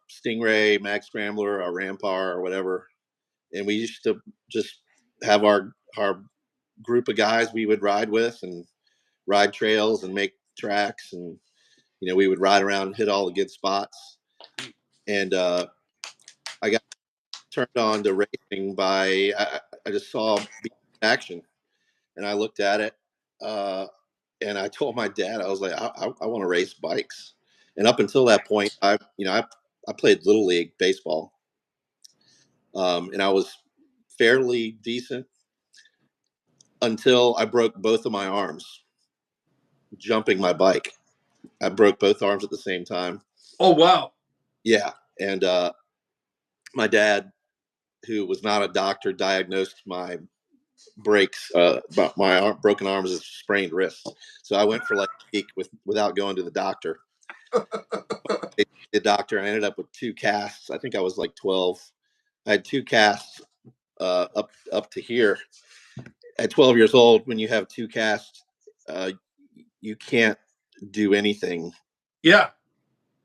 Stingray, Mag Scrambler, or Rampar, or whatever. And we used to just have our group of guys we would ride with and ride trails and make tracks. And, we would ride around and hit all the good spots. And I got turned on to racing by, I just saw action. And I looked at it. And I told my dad, I was like, I want to race bikes. And up until that point, I played Little League baseball. And I was fairly decent until I broke both of my arms jumping my bike. I broke both arms at the same time. Oh, wow. Yeah. And my dad, who was not a doctor, diagnosed my breaks, my broken arms as sprained wrists. So I went for like a week without going to the doctor. The doctor, I ended up with 2 casts. I think I was like 12. I had 2 casts up to here. At 12 years old, when you have 2 casts, you can't do anything. Yeah.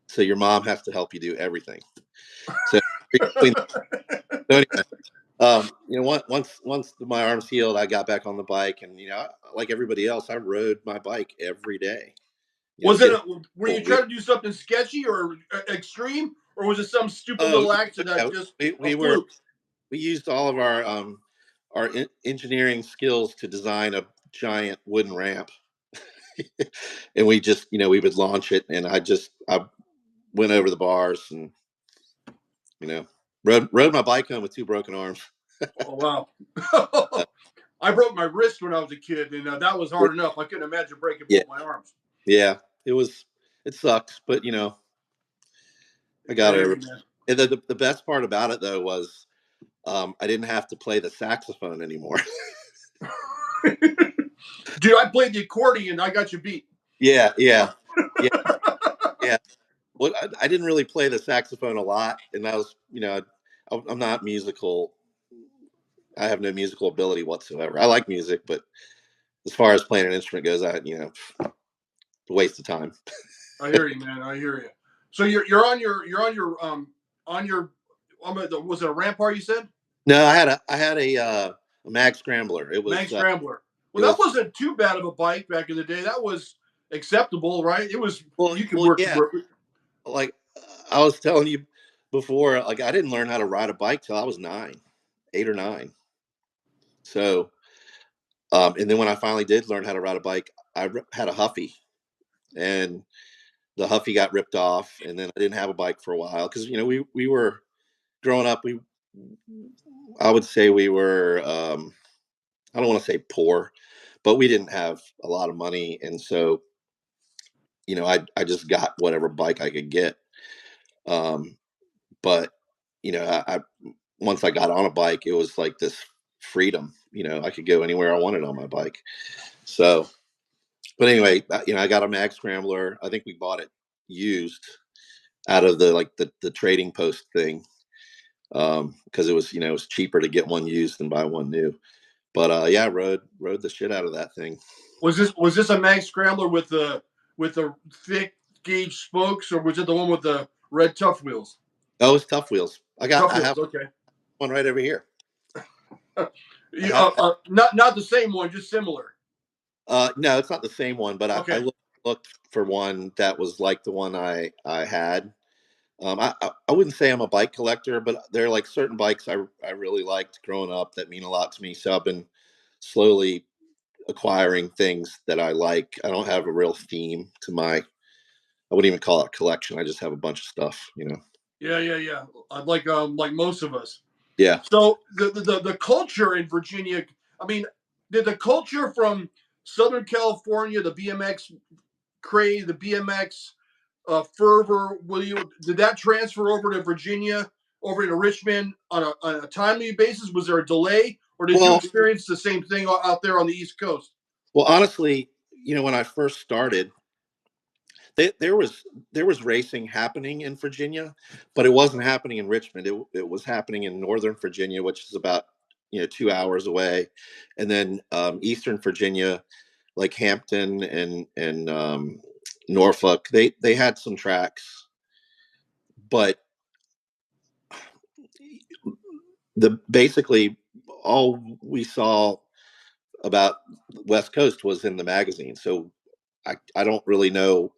So your mom has to help you do everything. So, once my arms healed, I got back on the bike, and like everybody else, I rode my bike every day. Were you trying to do something sketchy or extreme, or was it some stupid little accident that just we used all of our engineering skills to design a giant wooden ramp. And we just, we would launch it, and I went over the bars and, rode my bike home with 2 broken arms. Oh, wow. I broke my wrist when I was a kid, and that was hard enough. I couldn't imagine breaking both my arms. Yeah, it sucks, but I got over it. And the best part about it, though, was I didn't have to play the saxophone anymore. Dude, I played the accordion. I got you beat. Yeah. Well, I didn't really play the saxophone a lot, and that was, I'm not musical. I have no musical ability whatsoever. I like music, but as far as playing an instrument goes, a waste of time. I hear you, man. I hear you. So you're on your was it a Rampart you said? No, I had a Mag Scrambler. It was Mag Scrambler. Well, that wasn't too bad of a bike back in the day. That was acceptable, right? It was. You could work. Yeah. Like I was telling you before, like I didn't learn how to ride a bike till I was 8 or 9. So, and then when I finally did learn how to ride a bike, I had a Huffy, and the Huffy got ripped off, and then I didn't have a bike for a while because we were growing up. I would say we were I don't want to say poor, but we didn't have a lot of money, and so I just got whatever bike I could get. But I once I got on a bike, it was like this freedom. I could go anywhere I wanted on my bike. So, but anyway, I got a Mag Scrambler. I think we bought it used out of the trading post thing, because it was cheaper to get one used than buy one new. But I rode the shit out of that thing. Was this a Mag Scrambler with the thick gauge spokes, or was it the one with the red tough wheels? Oh, it was tough wheels. I have okay. One right over here. Not the same one, just similar. No, it's not the same one, but okay. I looked for one that was like the one I had. I wouldn't say I'm a bike collector, but there are like certain bikes I really liked growing up that mean a lot to me. So I've been slowly acquiring things that I like. I don't have a real theme to I wouldn't even call it a collection. I just have a bunch of stuff, Yeah. I'd like most of us. Yeah. So the culture in Virginia, I mean, did the culture from Southern California, the BMX craze, the BMX fervor, did that transfer over to Virginia, over into Richmond on a timely basis? Was there a delay, or did you experience the same thing out there on the East Coast? Well, honestly, when I first started, there was racing happening in Virginia, but it wasn't happening in Richmond. It was happening in Northern Virginia, which is about 2 hours away, and then Eastern Virginia, like Hampton and Norfolk, they had some tracks, but basically all we saw about West Coast was in the magazine. So I don't really know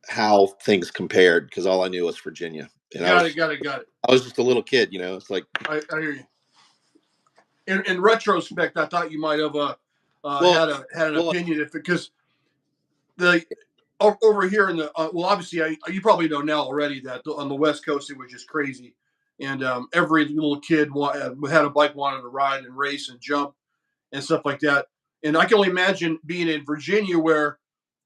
how things compared because all I knew was Virginia, and Got it. Got it. Got it. I was just a little kid, It's like, I hear you. In retrospect, I thought you might have well, had an well, opinion if because the over here in the well, obviously, you probably know now already that on the West Coast it was just crazy, and every little kid had a bike, wanted to ride and race and jump and stuff like that. And I can only imagine being in Virginia where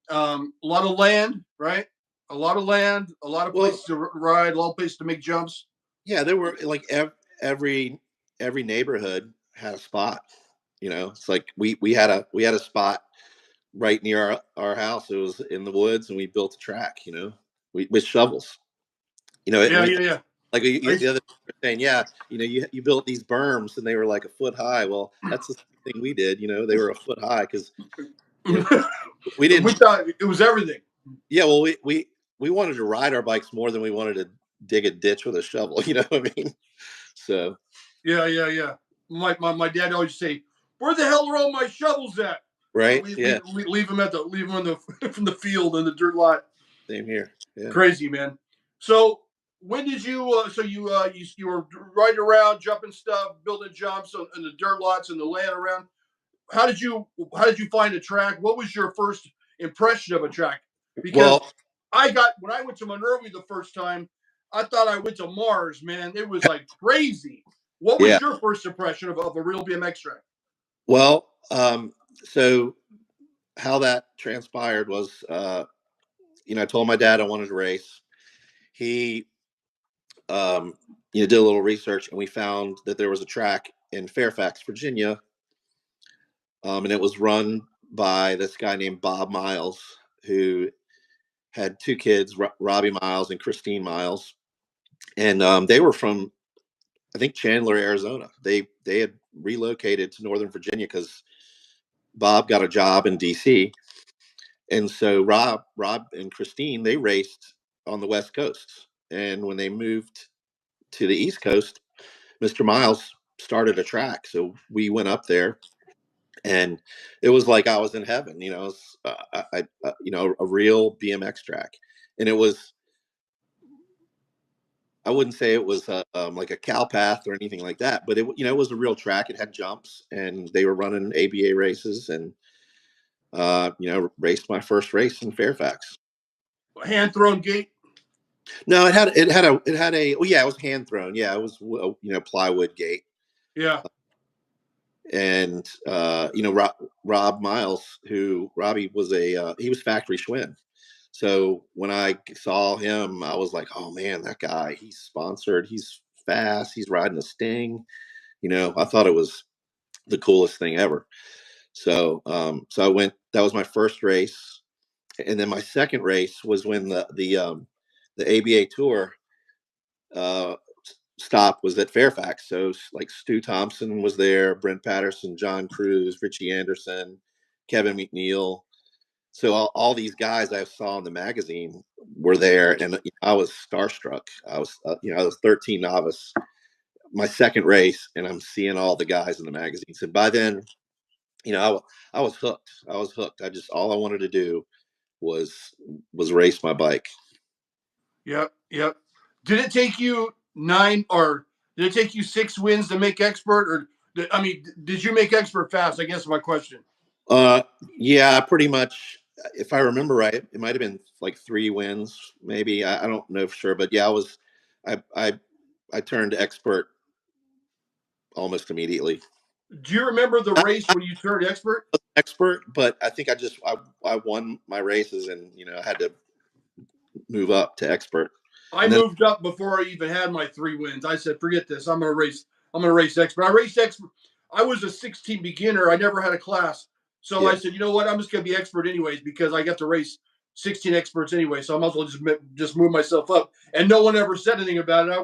a lot of land, right? A lot of land, a lot of well, places to ride, a lot of places to make jumps. yeah, there were like every every neighborhood had a spot. It's like we had a spot right near our house. It was in the woods, and we built a track. With shovels. And Yeah, we yeah, yeah. like I, the other saying, yeah, you built these berms, and they were like a foot high. Well, that's the same thing we did. They were a foot high because you know we we didn't. thought it was everything. Yeah, well, we wanted to ride our bikes more than we wanted to dig a ditch with a shovel. You know what I mean? So Yeah, yeah, yeah. My dad always say, "Where the hell are all my shovels at?" right, yeah, Leave them leave them in the from the field in the dirt lot. same here. Yeah. Crazy, man. So when did you? You were riding around, jumping stuff, building jumps in the dirt lots and the land around. How did you find a track? What was your first impression of a track? Because Well, when I went to Minerva the first time, I thought I went to Mars, man. It was like crazy. What yeah. was your first impression of a real BMX track? Well, so how that transpired was, I told my dad I wanted to race. He, did a little research, and we found that there was a track in Fairfax, Virginia, and it was run by this guy named Bob Miles, who had two kids, Robbie Miles and Christine Miles, and they were from, I think, Chandler, Arizona. They had relocated to Northern Virginia because Bob got a job in D.C. And so Rob and Christine, they raced on the West Coast. And when they moved to the East Coast, Mr. Miles started a track. So we went up there, and it was like I was in heaven. It was, a real BMX track. And it was, I wouldn't say it was like a cow path or anything like that, but it was a real track. It had jumps, and they were running ABA races, and raced my first race in Fairfax. Hand thrown gate. No, it had a oh yeah, it was hand thrown. Yeah, it was plywood gate. Yeah. And Rob Miles, who Robbie was he was factory Schwinn. So when I saw him, I was like, oh man, that guy, he's sponsored, he's fast, he's riding a Sting. I thought it was the coolest thing ever. So I went. That was my first race, and then my second race was when the ABA tour uh, stop was at Fairfax. So like Stu Thompson was there, Brent Patterson, John Cruz, Richie Anderson, Kevin McNeil. So all these guys I saw in the magazine were there, and I was starstruck. I was 13 novice, my second race, and I'm seeing all the guys in the magazines. And by then, I was hooked. I was hooked. All I wanted to do was race my bike. Yep. Yep. Did it take you nine or did it take you 6 wins to make expert? Or did you make expert fast? I guess my question. Uh, yeah, pretty much. If I remember right, it might have been like 3 wins, maybe. I don't know for sure, but yeah, I, I, I turned expert almost immediately. Do you remember the race when you turned expert? Expert, but I think I won my races, and I had to move up to expert, I and then moved up before I even had my 3 wins. I said, forget this. I'm gonna race. I'm gonna race expert. I raced expert. I was a 16 beginner. I never had a class. So I yeah, said, you know what? I'm just gonna be expert anyways because I got to race 16 experts anyway. So I might as well just move myself up. And no one ever said anything about it. I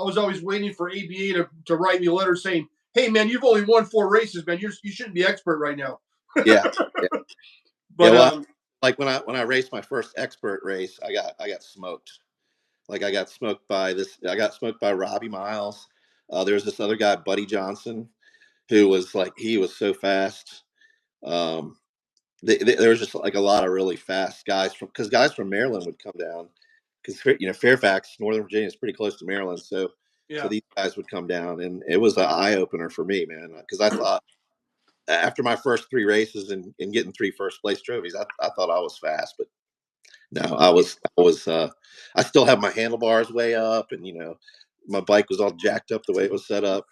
was always waiting for ABA to write me a letter saying, "Hey man, you've only won 4 races, man. You shouldn't be expert right now." yeah, yeah, yeah. But Well, like when I raced my first expert race, I got smoked. Like I got smoked by Robbie Miles. There was this other guy, Buddy Johnson, who was like, he was so fast. Um, there was just like a lot of really fast guys because guys from Maryland would come down because Fairfax, Northern Virginia is pretty close to Maryland, so Yeah. these guys would come down, and it was an eye opener for me, man, because I thought after my first three races and getting three first place trophies, I thought I was fast, but no, I still have my handlebars way up, and my bike was all jacked up the way it was set up,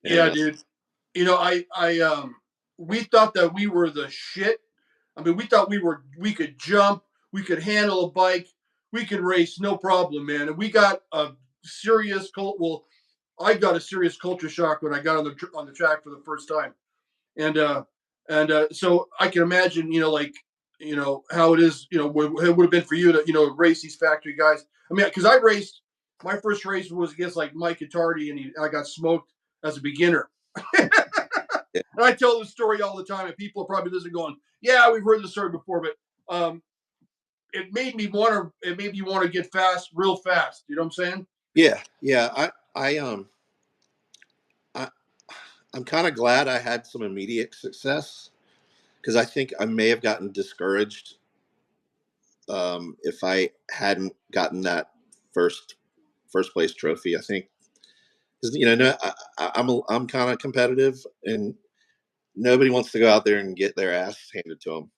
and Yeah, dude. We thought that we were the shit. I mean, we thought we could jump, we could handle a bike, we could race, no problem, man. And we got a serious cult. Well, I got a serious culture shock when I got on the track for the first time, and so I can imagine, like, how it is, what it would have been for you to, race these factory guys. I mean, because I raced, my first race was against like Mike Attardi, and I got smoked as a beginner. yeah, And I tell this story all the time, and people are probably listening, going, "Yeah, we've heard this story before," but it made me want to. It made me want to get fast, real fast. You know what I'm saying? yeah. I I'm kind of glad I had some immediate success because I think I may have gotten discouraged if I hadn't gotten that first first place trophy. I think because no, I'm kind of competitive, and nobody wants to go out there and get their ass handed to them.